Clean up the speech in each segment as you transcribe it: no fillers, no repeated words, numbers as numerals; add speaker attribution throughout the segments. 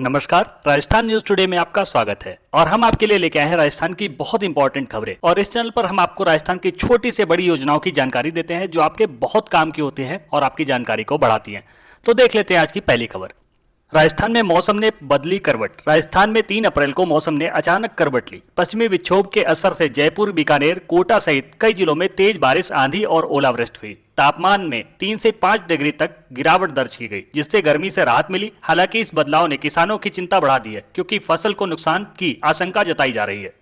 Speaker 1: नमस्कार। Rajasthan news today में आपका स्वागत है और हम आपके लिए लेके आए हैं राजस्थान की बहुत इंपॉर्टेंट खबरें। और इस चैनल पर हम आपको राजस्थान की छोटी से बड़ी योजनाओं की जानकारी देते हैं जो आपके बहुत काम की होती हैं और आपकी जानकारी को बढ़ाती हैं। तो देख लेते हैं आज की पहली खबर। राजस्थान में मौसम ने बदली करवट। राजस्थान में 3 अप्रैल को मौसम ने अचानक करवट ली। पश्चिमी विक्षोभ के असर से जयपुर, बीकानेर, कोटा सहित कई जिलों में तेज बारिश, आंधी और ओलावृष्टि हुई। तापमान में 3 से 5 डिग्री तक गिरावट दर्ज की गई, जिससे गर्मी से राहत मिली। हालांकि इस बदलाव ने किसानों की चिंता बढ़ा दी है, क्योंकि फसल को नुकसान की आशंका जताई जा रही है।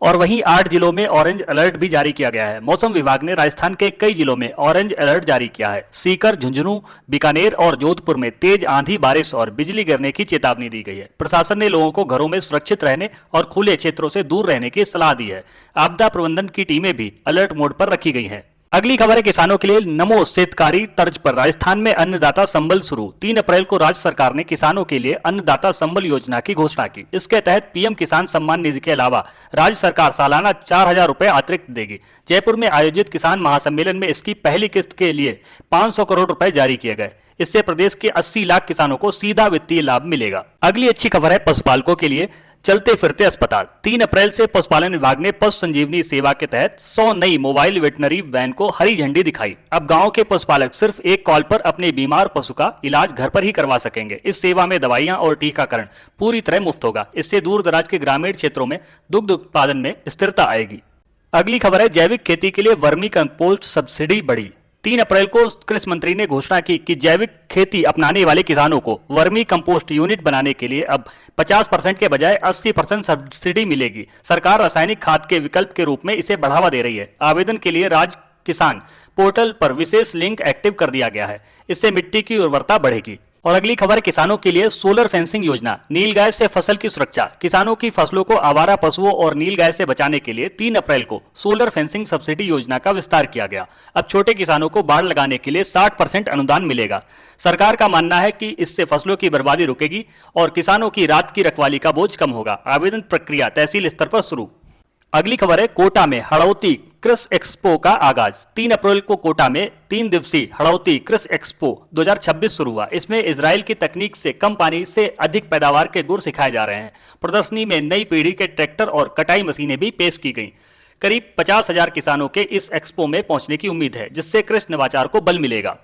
Speaker 1: और वहीं 8 जिलों में ऑरेंज अलर्ट भी जारी किया गया है। मौसम विभाग ने राजस्थान के कई जिलों में ऑरेंज अलर्ट जारी किया है। सीकर, झुंझुनू, बीकानेर और जोधपुर में तेज आंधी, बारिश और बिजली गिरने की चेतावनी दी गई है। प्रशासन ने लोगों को घरों में सुरक्षित रहने और खुले क्षेत्रों से दूर रहने की सलाह दी है। आपदा प्रबंधन की टीमें भी अलर्ट मोड पर रखी गई हैं। अगली खबर है किसानों के लिए। नमो शेतकारी तर्ज पर राजस्थान में अन्नदाता संबल शुरू। 3 अप्रैल को राज्य सरकार ने किसानों के लिए अन्नदाता संबल योजना की घोषणा की। इसके तहत पीएम किसान सम्मान निधि के अलावा राज्य सरकार सालाना 4,000 रुपए अतिरिक्त देगी। जयपुर में आयोजित किसान महासम्मेलन में इसकी पहली किस्त के लिए 500 करोड़ रुपए जारी किए गए। इससे प्रदेश के 80 लाख किसानों को सीधा वित्तीय लाभ मिलेगा। अगली अच्छी खबर है पशुपालकों के लिए। चलते फिरते अस्पताल। 3 अप्रैल से पशुपालन विभाग ने पशु संजीवनी सेवा के तहत 100 नई मोबाइल वेटनरी वैन को हरी झंडी दिखाई। अब गांव के पशुपालक सिर्फ एक कॉल पर अपने बीमार पशु का इलाज घर पर ही करवा सकेंगे। इस सेवा में दवाइयां और टीकाकरण पूरी तरह मुफ्त होगा। इससे दूर दराज के ग्रामीण क्षेत्रों में दुग्ध उत्पादन में स्थिरता आएगी। अगली खबर है जैविक खेती के लिए वर्मी कंपोस्ट सब्सिडी बढ़ी। 3 अप्रैल को कृषि मंत्री ने घोषणा की कि जैविक खेती अपनाने वाले किसानों को वर्मी कंपोस्ट यूनिट बनाने के लिए अब 50% के बजाय 80% सब्सिडी मिलेगी। सरकार रासायनिक खाद के विकल्प के रूप में इसे बढ़ावा दे रही है। आवेदन के लिए राज्य किसान पोर्टल पर विशेष लिंक एक्टिव कर दिया गया है। इससे मिट्टी की उर्वरता बढ़ेगी। और अगली खबर किसानों के लिए सोलर फेंसिंग योजना। नीलगाय से फसल की सुरक्षा। किसानों की फसलों को आवारा पशुओं और नीलगाय से बचाने के लिए 3 अप्रैल को सोलर फेंसिंग सब्सिडी योजना का विस्तार किया गया। अब छोटे किसानों को बाड़ लगाने के लिए 60% अनुदान मिलेगा। सरकार का मानना है कि इससे फसलों की बर्बादी रुकेगी और किसानों की रात की रखवाली का बोझ कम होगा। आवेदन प्रक्रिया तहसील स्तर पर शुरू। अगली खबर है कोटा में हड़ौती कृषि एक्सपो का आगाज। 3 अप्रैल को कोटा में 3 दिवसीय हड़ौती कृषि एक्सपो 2026 शुरू हुआ। इसमें इजराइल की तकनीक से कम पानी से अधिक पैदावार के गुर सिखाए जा रहे हैं। प्रदर्शनी में नई पीढ़ी के ट्रैक्टर और कटाई मशीनें भी पेश की गई। करीब 50,000 किसानों के इस एक्सपो में पहुंचने की उम्मीद है, जिससे कृषि नवाचार को बल मिलेगा।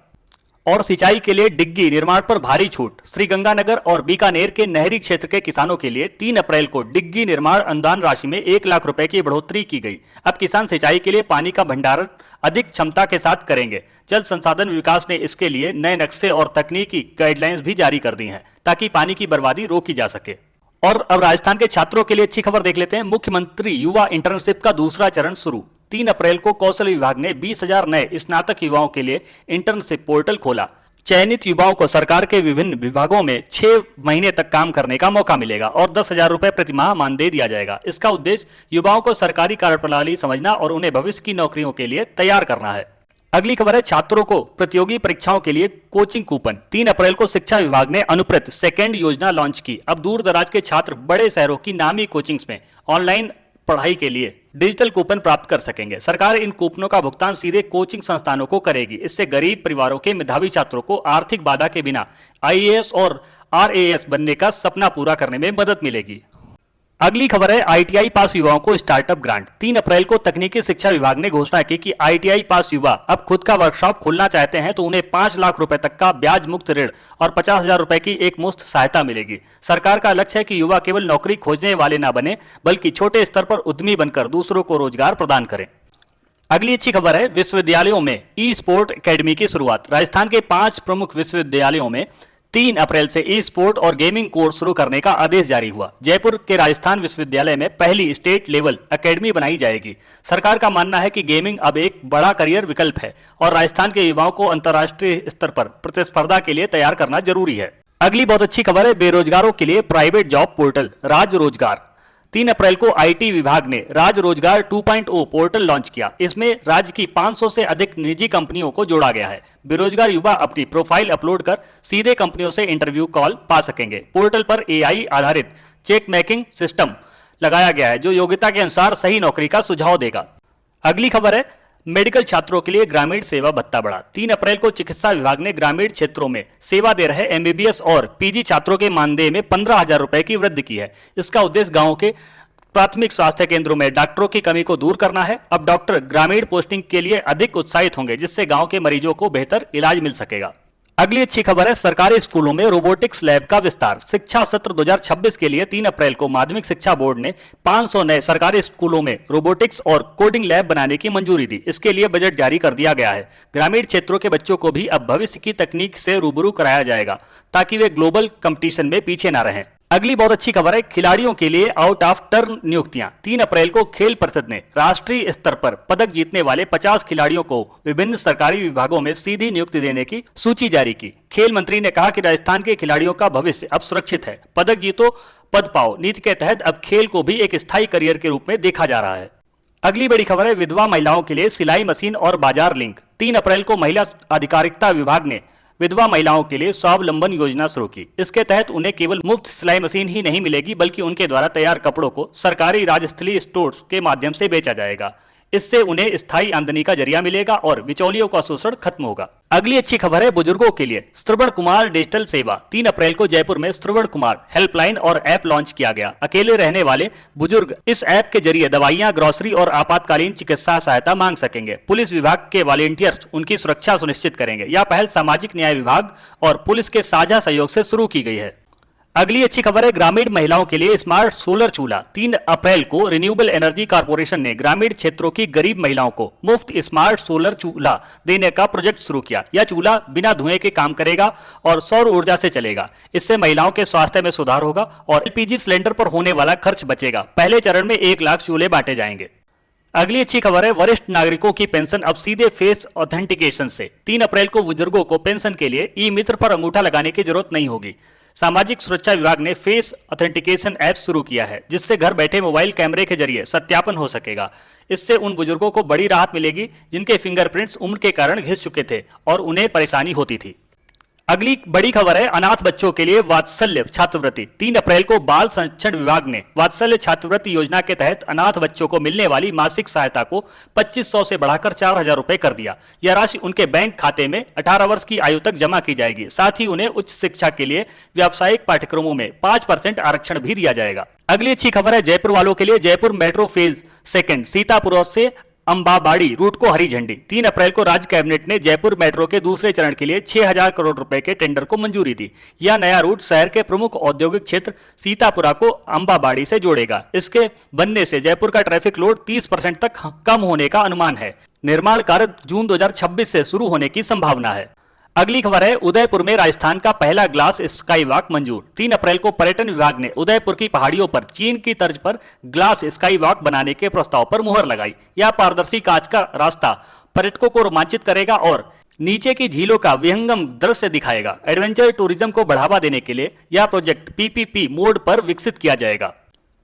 Speaker 1: और सिंचाई के लिए डिग्गी निर्माण पर भारी छूट। श्रीगंगानगर और बीकानेर के नहरी क्षेत्र के किसानों के लिए 3 अप्रैल को डिग्गी निर्माण अनुदान राशि में 1 लाख रुपए की बढ़ोतरी की गई। अब किसान सिंचाई के लिए पानी का भंडारण अधिक क्षमता के साथ करेंगे। जल संसाधन विकास ने इसके लिए नए नक्शे और तकनीकी गाइडलाइंस भी जारी कर दी हैं, ताकि पानी की बर्बादी रोकी जा सके। और अब राजस्थान के छात्रों के लिए अच्छी खबर देख लेते हैं। मुख्यमंत्री युवा इंटर्नशिप का दूसरा चरण शुरू। 3 अप्रैल को कौशल विभाग ने 20,000 नए स्नातक युवाओं के लिए इंटर्नशिप पोर्टल खोला। चयनित युवाओं को सरकार के विभिन्न विभागों में 6 महीने तक काम करने का मौका मिलेगा और 10,000 रुपए प्रति माह मानदेय दिया जाएगा। इसका उद्देश्य युवाओं को सरकारी कार्यप्रणाली समझना और उन्हें भविष्य की नौकरियों के लिए तैयार करना है। अगली खबर है छात्रों को प्रतियोगी परीक्षाओं के लिए कोचिंग कूपन। 3 अप्रैल को शिक्षा विभाग ने अनुप्रत सेकेंड योजना लॉन्च की। अब दूर दराज के छात्र बड़े शहरों की नामी कोचिंग्स में ऑनलाइन पढ़ाई के लिए डिजिटल कूपन प्राप्त कर सकेंगे। सरकार इन कूपनों का भुगतान सीधे कोचिंग संस्थानों को करेगी। इससे गरीब परिवारों के मेधावी छात्रों को आर्थिक बाधा के बिना आईएएस और आरएएस बनने का सपना पूरा करने में मदद मिलेगी। अगली खबर है आईटीआई पास युवाओं को स्टार्टअप ग्रांट। 3 अप्रैल को तकनीकी शिक्षा विभाग ने घोषणा की कि आईटीआई पास युवा अब खुद का वर्कशॉप खोलना चाहते हैं तो उन्हें 5 लाख रुपए तक का ब्याज मुक्त ऋण और 50,000 रुपए की एक मुश्त सहायता मिलेगी। सरकार का लक्ष्य है कि युवा केवल नौकरी खोजने वाले न बने, बल्कि छोटे स्तर पर उद्यमी बनकर दूसरों को रोजगार प्रदान करें। अगली अच्छी खबर है विश्वविद्यालयों में ई स्पोर्ट एकेडमी की शुरुआत। राजस्थान के 5 प्रमुख विश्वविद्यालयों में 3 अप्रैल से ई स्पोर्ट और गेमिंग कोर्स शुरू करने का आदेश जारी हुआ। जयपुर के राजस्थान विश्वविद्यालय में पहली स्टेट लेवल एकेडमी बनाई जाएगी। सरकार का मानना है कि गेमिंग अब एक बड़ा करियर विकल्प है और राजस्थान के युवाओं को अंतर्राष्ट्रीय स्तर पर प्रतिस्पर्धा के लिए तैयार करना जरूरी है। अगली बहुत अच्छी खबर है बेरोजगारों के लिए प्राइवेट जॉब पोर्टल राज रोजगार। 3 अप्रैल को आईटी विभाग ने राज रोजगार 2.0 पोर्टल लॉन्च किया। इसमें राज्य की 500 से अधिक निजी कंपनियों को जोड़ा गया है। बेरोजगार युवा अपनी प्रोफाइल अपलोड कर सीधे कंपनियों से इंटरव्यू कॉल पा सकेंगे। पोर्टल पर एआई आधारित चेक मेकिंग सिस्टम लगाया गया है, जो योग्यता के अनुसार सही नौकरी का सुझाव देगा। अगली खबर है मेडिकल छात्रों के लिए ग्रामीण सेवा भत्ता बढ़ा। 3 अप्रैल को चिकित्सा विभाग ने ग्रामीण क्षेत्रों में सेवा दे रहे एमबीबीएस और पीजी छात्रों के मानदेय में 15,000 रुपए की वृद्धि की है। इसका उद्देश्य गांव के प्राथमिक स्वास्थ्य केंद्रों में डॉक्टरों की कमी को दूर करना है। अब डॉक्टर ग्रामीण पोस्टिंग के लिए अधिक उत्साहित होंगे, जिससे गांव के मरीजों को बेहतर इलाज मिल सकेगा। अगली अच्छी खबर है सरकारी स्कूलों में रोबोटिक्स लैब का विस्तार। शिक्षा सत्र 2026 के लिए 3 अप्रैल को माध्यमिक शिक्षा बोर्ड ने 500 नए सरकारी स्कूलों में रोबोटिक्स और कोडिंग लैब बनाने की मंजूरी दी। इसके लिए बजट जारी कर दिया गया है। ग्रामीण क्षेत्रों के बच्चों को भी अब भविष्य की तकनीक से रूबरू कराया जाएगा, ताकि वे ग्लोबल कंपटीशन में पीछे न रहें। अगली बहुत अच्छी खबर है खिलाड़ियों के लिए आउट ऑफ टर्न नियुक्तियां। 3 अप्रैल को खेल परिषद ने राष्ट्रीय स्तर पर पदक जीतने वाले 50 खिलाड़ियों को विभिन्न सरकारी विभागों में सीधी नियुक्ति देने की सूची जारी की। खेल मंत्री ने कहा कि राजस्थान के खिलाड़ियों का भविष्य अब सुरक्षित है। पदक जीतो पद पाओ नीति के तहत अब खेल को भी एक स्थायी करियर के रूप में देखा जा रहा है। अगली बड़ी खबर है विधवा महिलाओं के लिए सिलाई मशीन और बाजार लिंक। 3 अप्रैल को महिला अधिकारिता विभाग ने विधवा महिलाओं के लिए स्वावलंबन योजना शुरू की। इसके तहत उन्हें केवल मुफ्त सिलाई मशीन ही नहीं मिलेगी, बल्कि उनके द्वारा तैयार कपड़ों को सरकारी राजस्थलीय स्टोर्स के माध्यम से बेचा जाएगा। इससे उन्हें स्थायी आमदनी का जरिया मिलेगा और बिचौलियों का शोषण खत्म होगा। अगली अच्छी खबर है बुजुर्गों के लिए श्रवण कुमार डिजिटल सेवा। 3 अप्रैल को जयपुर में श्रवण कुमार हेल्पलाइन और ऐप लॉन्च किया गया। अकेले रहने वाले बुजुर्ग इस ऐप के जरिए दवाइयां, ग्रोसरी और आपातकालीन चिकित्सा सहायता मांग सकेंगे। पुलिस विभाग के वॉलेंटियर्स उनकी सुरक्षा सुनिश्चित करेंगे। यह पहल सामाजिक न्याय विभाग और पुलिस के साझा सहयोग से शुरू की गई है। अगली अच्छी खबर है ग्रामीण महिलाओं के लिए स्मार्ट सोलर चूल्हा। 3 अप्रैल को रिन्यूएबल एनर्जी कॉर्पोरेशन ने ग्रामीण क्षेत्रों की गरीब महिलाओं को मुफ्त स्मार्ट सोलर चूल्हा देने का प्रोजेक्ट शुरू किया। यह चूल्हा बिना धुएं के काम करेगा और सौर ऊर्जा से चलेगा। इससे महिलाओं के स्वास्थ्य में सुधार होगा और एलपीजी सिलेंडर पर होने वाला खर्च बचेगा। पहले चरण में 1 लाख चूल्हे बांटे जाएंगे। अगली अच्छी खबर है वरिष्ठ नागरिकों की पेंशन अब सीधे फेस ऑथेंटिकेशन से। 3 अप्रैल को बुजुर्गों को पेंशन के लिए ई मित्र पर अंगूठा लगाने की जरूरत नहीं होगी। सामाजिक सुरक्षा विभाग ने फेस ऑथेंटिकेशन ऐप शुरू किया है, जिससे घर बैठे मोबाइल कैमरे के जरिए सत्यापन हो सकेगा। इससे उन बुजुर्गों को बड़ी राहत मिलेगी जिनके फिंगरप्रिंट्स उम्र के कारण घिस चुके थे और उन्हें परेशानी होती थी। अगली बड़ी खबर है अनाथ बच्चों के लिए वात्सल्य छात्रवृत्ति। 3 अप्रैल को बाल संरक्षण विभाग ने वात्सल्य छात्रवृत्ति योजना के तहत अनाथ बच्चों को मिलने वाली मासिक सहायता को 2500 से बढ़ाकर 4,000 रुपए कर दिया। यह राशि उनके बैंक खाते में 18 वर्ष की आयु तक जमा की जाएगी। साथ ही उन्हें उच्च शिक्षा के लिए व्यावसायिक पाठ्यक्रमों में 5% आरक्षण भी दिया जाएगा। अगली अच्छी खबर है जयपुर वालों के लिए जयपुर मेट्रो फेज 2 सीतापुर से अंबाबाड़ी रूट को हरी झंडी। 3 अप्रैल को राज्य कैबिनेट ने जयपुर मेट्रो के दूसरे चरण के लिए 6,000 करोड़ रुपए के टेंडर को मंजूरी दी। यह नया रूट शहर के प्रमुख औद्योगिक क्षेत्र सीतापुरा को अंबाबाड़ी से जोड़ेगा। इसके बनने से जयपुर का ट्रैफिक लोड 30% तक कम होने का अनुमान है। निर्माण कार्य जून 2026 से शुरू होने की संभावना है। अगली खबर है उदयपुर में राजस्थान का पहला ग्लास स्काई वॉक मंजूर। 3 अप्रैल को पर्यटन विभाग ने उदयपुर की पहाड़ियों पर चीन की तर्ज पर ग्लास स्काई वॉक बनाने के प्रस्ताव पर मुहर लगाई। यह पारदर्शी कांच का रास्ता पर्यटकों को रोमांचित करेगा और नीचे की झीलों का विहंगम दृश्य दिखाएगा। एडवेंचर टूरिज्म को बढ़ावा देने के लिए यह प्रोजेक्ट पीपीपी मोड पर विकसित किया जाएगा।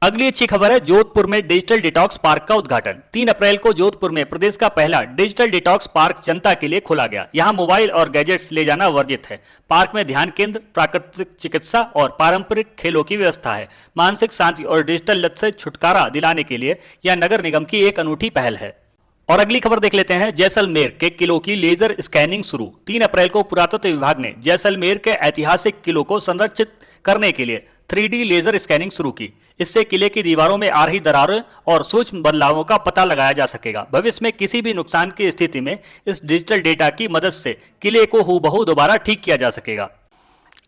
Speaker 1: अगली अच्छी खबर है जोधपुर में डिजिटल डिटॉक्स पार्क का उद्घाटन। 3 अप्रैल को जोधपुर में प्रदेश का पहला डिजिटल डिटॉक्स पार्क जनता के लिए खोला गया। यहां मोबाइल और गैजेट्स ले जाना वर्जित है। पार्क में ध्यान केंद्र, प्राकृतिक चिकित्सा और पारंपरिक खेलों की व्यवस्था है। मानसिक शांति और डिजिटल लत से छुटकारा दिलाने के लिए यह नगर निगम की एक अनूठी पहल है। और अगली खबर देख लेते हैं जैसलमेर के किलों की लेजर स्कैनिंग शुरू। 3 अप्रैल को पुरातत्व विभाग ने जैसलमेर के ऐतिहासिक किलों को संरक्षित करने के लिए 3D लेजर स्कैनिंग शुरू की। इससे किले की दीवारों में आ रही दरारें और सूक्ष्म बदलावों का पता लगाया जा सकेगा। भविष्य में किसी भी नुकसान की स्थिति में इस डिजिटल डेटा की मदद से किले को हूबहू दोबारा ठीक किया जा सकेगा।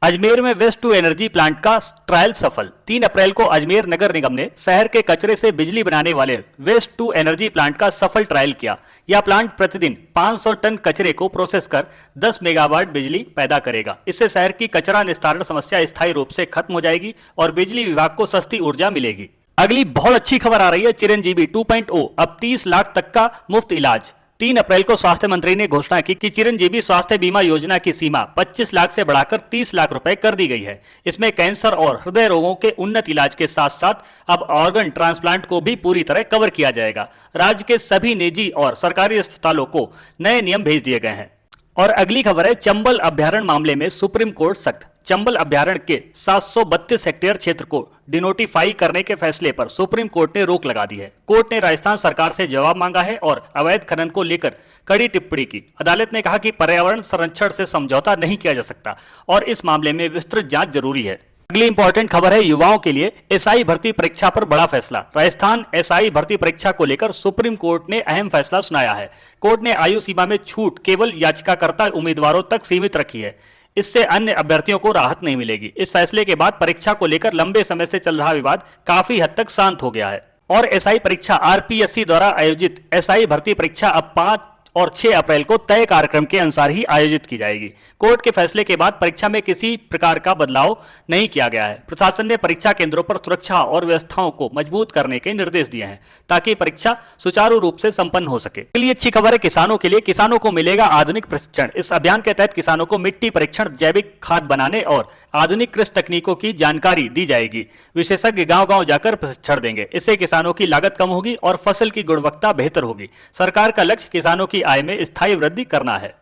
Speaker 1: अजमेर में वेस्ट टू एनर्जी प्लांट का ट्रायल सफल। 3 अप्रैल को अजमेर नगर निगम ने शहर के कचरे से बिजली बनाने वाले वेस्ट टू एनर्जी प्लांट का सफल ट्रायल किया। यह प्लांट प्रतिदिन 500 टन कचरे को प्रोसेस कर 10 मेगावाट बिजली पैदा करेगा। इससे शहर की कचरा निस्तारण समस्या स्थायी रूप से खत्म हो जाएगी और बिजली विभाग को सस्ती ऊर्जा मिलेगी। अगली बहुत अच्छी खबर आ रही है चिरंजीवी 2.0 अब 30 लाख तक का मुफ्त इलाज। 3 अप्रैल को स्वास्थ्य मंत्री ने घोषणा की कि चिरंजीवी स्वास्थ्य बीमा योजना की सीमा 25 लाख से बढ़ाकर 30 लाख रुपए कर दी गई है। इसमें कैंसर और हृदय रोगों के उन्नत इलाज के साथ साथ अब ऑर्गन ट्रांसप्लांट को भी पूरी तरह कवर किया जाएगा। राज्य के सभी निजी और सरकारी अस्पतालों को नए नियम भेज दिए गए हैं। और अगली खबर है चंबल अभ्यारण्य मामले में सुप्रीम कोर्ट सख्त। चंबल अभ्यारण्य के 732 हेक्टेयर क्षेत्र को डिनोटिफाई करने के फैसले पर सुप्रीम कोर्ट ने रोक लगा दी है। कोर्ट ने राजस्थान सरकार से जवाब मांगा है और अवैध खनन को लेकर कड़ी टिप्पणी की। अदालत ने कहा कि पर्यावरण संरक्षण से समझौता नहीं किया जा सकता और इस मामले में विस्तृत जांच जरूरी है। अगली इंपॉर्टेंट खबर है युवाओं के लिए एसआई भर्ती परीक्षा पर बड़ा फैसला। राजस्थान एसआई भर्ती परीक्षा को लेकर सुप्रीम कोर्ट ने अहम फैसला सुनाया है। कोर्ट ने आयु सीमा में छूट केवल याचिकाकर्ता उम्मीदवारों तक सीमित रखी है। इससे अन्य अभ्यर्थियों को राहत नहीं मिलेगी। इस फैसले के बाद परीक्षा को लेकर लंबे समय से चल रहा विवाद काफी हद तक शांत हो गया है और एसआई परीक्षा आरपीएससी द्वारा आयोजित एसआई भर्ती परीक्षा अब 5 और 6 अप्रैल को तय कार्यक्रम के अनुसार ही आयोजित की जाएगी। कोर्ट के फैसले के बाद परीक्षा में किसी प्रकार का बदलाव नहीं किया गया है। प्रशासन ने परीक्षा केंद्रों पर सुरक्षा और व्यवस्थाओं को मजबूत करने के निर्देश दिए हैं ताकि परीक्षा सुचारू रूप से संपन्न हो सके। अगली अच्छी खबर है किसानों के लिए। किसानों को मिलेगा आधुनिक प्रशिक्षण। इस अभियान के तहत किसानों को मिट्टी परीक्षण, जैविक खाद बनाने और आधुनिक कृषि तकनीकों की जानकारी दी जाएगी। विशेषज्ञ गांव-गांव जाकर प्रशिक्षण देंगे। इससे किसानों की लागत कम होगी और फसल की गुणवत्ता बेहतर होगी। सरकार का लक्ष्य किसानों की आय में स्थायी वृद्धि करना है।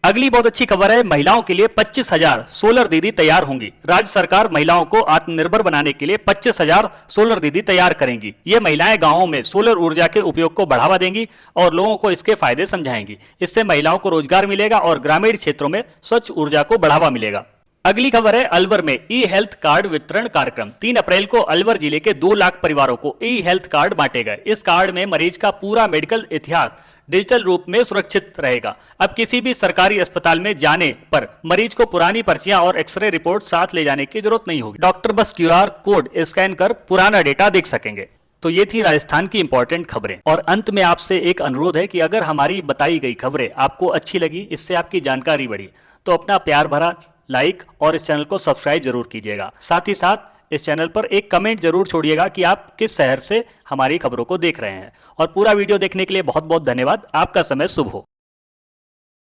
Speaker 1: अगली बहुत अच्छी खबर है महिलाओं के लिए 25,000 सोलर दीदी तैयार होंगी। राज्य सरकार महिलाओं को आत्मनिर्भर बनाने के लिए 25,000 सोलर दीदी तैयार करेंगी। ये महिलाएं गांवों में सोलर ऊर्जा के उपयोग को बढ़ावा देंगी और लोगों को इसके फायदे समझाएंगी। इससे महिलाओं को रोजगार मिलेगा और ग्रामीण क्षेत्रों में स्वच्छ ऊर्जा को बढ़ावा मिलेगा। अगली खबर है अलवर में ई हेल्थ कार्ड वितरण कार्यक्रम। 3 अप्रैल को अलवर जिले के 2 लाख परिवारों को ई हेल्थ कार्ड बांटे गए। इस कार्ड में मरीज का पूरा मेडिकल इतिहास डिजिटल रूप में सुरक्षित रहेगा। अब किसी भी सरकारी अस्पताल में जाने पर मरीज को पुरानी पर्चियां और एक्सरे रिपोर्ट साथ ले जाने की जरूरत नहीं होगी। डॉक्टर बस क्यूआर कोड स्कैन कर पुराना डेटा देख सकेंगे। तो ये थी राजस्थान की इंपॉर्टेंट खबरें। और अंत में आपसे एक अनुरोध है कि अगर हमारी बताई गई खबरें आपको अच्छी लगी, इससे आपकी जानकारी बढ़ी, तो अपना प्यार भरा लाइक और इस चैनल को सब्सक्राइब जरूर कीजिएगा। साथ ही साथ इस चैनल पर एक कमेंट जरूर छोड़िएगा कि आप किस शहर से हमारी खबरों को देख रहे हैं। और पूरा वीडियो देखने के लिए बहुत बहुत धन्यवाद। आपका समय शुभ हो।